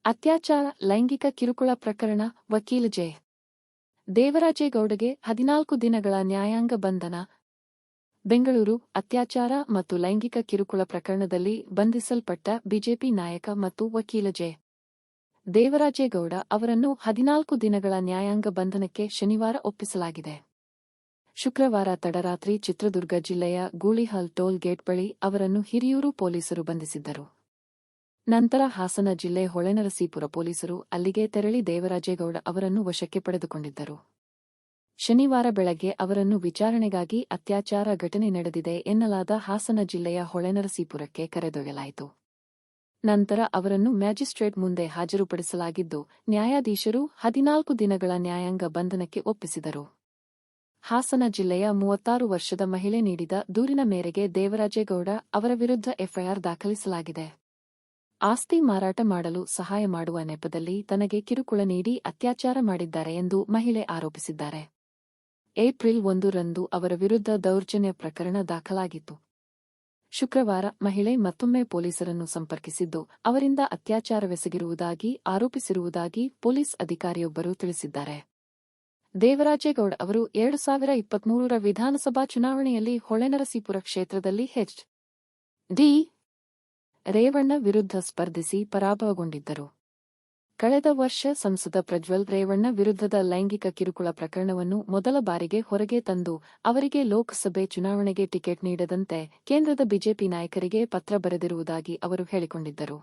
ಅತ್ಯಾಚಾರ, ಲೈಂಗಿಕ ಕಿರುಕುಳ ಪ್ರಕರಣ, ವಕೀಲ ಜೆ. ದೇವರಾಜೇಗೌಡಗೆ 14 ದಿನಗಳ ನ್ಯಾಯಾಂಗ ಬಂಧನ. ಬೆಂಗಳೂರು: ಅತ್ಯಾಚಾರ ಮತ್ತು ಲೈಂಗಿಕ ಕಿರುಕುಳ ಪ್ರಕರಣದಲ್ಲಿ ಬಂಧಿಸಲ್ಪಟ್ಟ ಬಿಜೆಪಿ ನಾಯಕ ಮತ್ತು ವಕೀಲ ಜೆ. ದೇವರಾಜೇಗೌಡ ಅವರನ್ನು 14 ದಿನಗಳ ನ್ಯಾಯಾಂಗ ಬಂಧನಕ್ಕೆ ಶನಿವಾರ ಒಪ್ಪಿಸಲಾಗಿದೆ. ಶುಕ್ರವಾರ ತಡರಾತ್ರಿ ಚಿತ್ರದುರ್ಗ ಜಿಲ್ಲೆಯ ಗೂಳಿಹಲ್ ಟೋಲ್ ಗೇಟ್ ಬಳಿ ಅವರನ್ನು ಹಿರಿಯೂರು ಪೊಲೀಸರು ಬಂಧಿಸಿದ್ದರು. ನಂತರ ಹಾಸನ ಜಿಲ್ಲೆ ಹೊಳೆನರಸೀಪುರ ಪೊಲೀಸರು ಅಲ್ಲಿಗೆ ತೆರಳಿ ದೇವರಾಜೇಗೌಡ ಅವರನ್ನು ವಶಕ್ಕೆ ಪಡೆದುಕೊಂಡಿದ್ದರು. ಶನಿವಾರ ಬೆಳಗ್ಗೆ ಅವರನ್ನು ವಿಚಾರಣೆಗಾಗಿ ಅತ್ಯಾಚಾರ ಘಟನೆ ನಡೆದಿದೆ ಎನ್ನಲಾದ ಹಾಸನ ಜಿಲ್ಲೆಯ ಹೊಳೆನರಸೀಪುರಕ್ಕೆ ಕರೆದೊಯ್ಯಲಾಯಿತು. ನಂತರ ಅವರನ್ನು ಮ್ಯಾಜಿಸ್ಟ್ರೇಟ್ ಮುಂದೆ ಹಾಜರುಪಡಿಸಲಾಗಿದ್ದು, ನ್ಯಾಯಾಧೀಶರು 14 ದಿನಗಳ ನ್ಯಾಯಾಂಗ ಬಂಧನಕ್ಕೆ ಒಪ್ಪಿಸಿದರು. ಹಾಸನ ಜಿಲ್ಲೆಯ 36 ವರ್ಷದ ಮಹಿಳೆ ನೀಡಿದ ದೂರಿನ ಮೇರೆಗೆ ದೇವರಾಜೇಗೌಡ ಅವರ ವಿರುದ್ಧ ಎಫ್ಐಆರ್ ದಾಖಲಿಸಲಾಗಿದೆ. ಆಸ್ತಿ ಮಾರಾಟ ಮಾಡಲು ಸಹಾಯ ಮಾಡುವ ನೆಪದಲ್ಲಿ ತನಗೆ ಕಿರುಕುಳ ನೀಡಿ ಅತ್ಯಾಚಾರ ಮಾಡಿದ್ದಾರೆ ಎಂದು ಮಹಿಳೆ ಆರೋಪಿಸಿದ್ದಾರೆ. ಏಪ್ರಿಲ್ 1 ರಂದು ಅವರ ವಿರುದ್ಧ ದೌರ್ಜನ್ಯ ಪ್ರಕರಣ ದಾಖಲಾಗಿತ್ತು. ಶುಕ್ರವಾರ ಮಹಿಳೆ ಮತ್ತೊಮ್ಮೆ ಪೊಲೀಸರನ್ನು ಸಂಪರ್ಕಿಸಿದ್ದು, ಅವರಿಂದ ಅತ್ಯಾಚಾರವೆಸಗಿರುವುದಾಗಿ ಆರೋಪಿಸಿರುವುದಾಗಿ ಪೊಲೀಸ್ ಅಧಿಕಾರಿಯೊಬ್ಬರು ತಿಳಿಸಿದ್ದಾರೆ. ದೇವರಾಜೇಗೌಡ ಅವರು 2023ರ ವಿಧಾನಸಭಾ ಚುನಾವಣೆಯಲ್ಲಿ ಹೊಳೆನರಸೀಪುರ ಕ್ಷೇತ್ರದಲ್ಲಿ ಎಚ್. ಡಿ. ರೇವಣ್ಣ ವಿರುದ್ಧ ಸ್ಪರ್ಧಿಸಿ ಪರಾಭವಗೊಂಡಿದ್ದರು. ಕಳೆದ ವರ್ಷ ಸಂಸದ ಪ್ರಜ್ವಲ್ ರೇವಣ್ಣ ವಿರುದ್ಧದ ಲೈಂಗಿಕ ಕಿರುಕುಳ ಪ್ರಕರಣವನ್ನು ಮೊದಲ ಬಾರಿಗೆ ಹೊರಗೆ ತಂದು ಅವರಿಗೆ ಲೋಕಸಭೆ ಚುನಾವಣೆಗೆ ಟಿಕೆಟ್ ನೀಡದಂತೆ ಕೇಂದ್ರದ ಬಿಜೆಪಿ ನಾಯಕರಿಗೆ ಪತ್ರ ಬರೆದಿರುವುದಾಗಿ ಅವರು ಹೇಳಿಕೊಂಡಿದ್ದರು.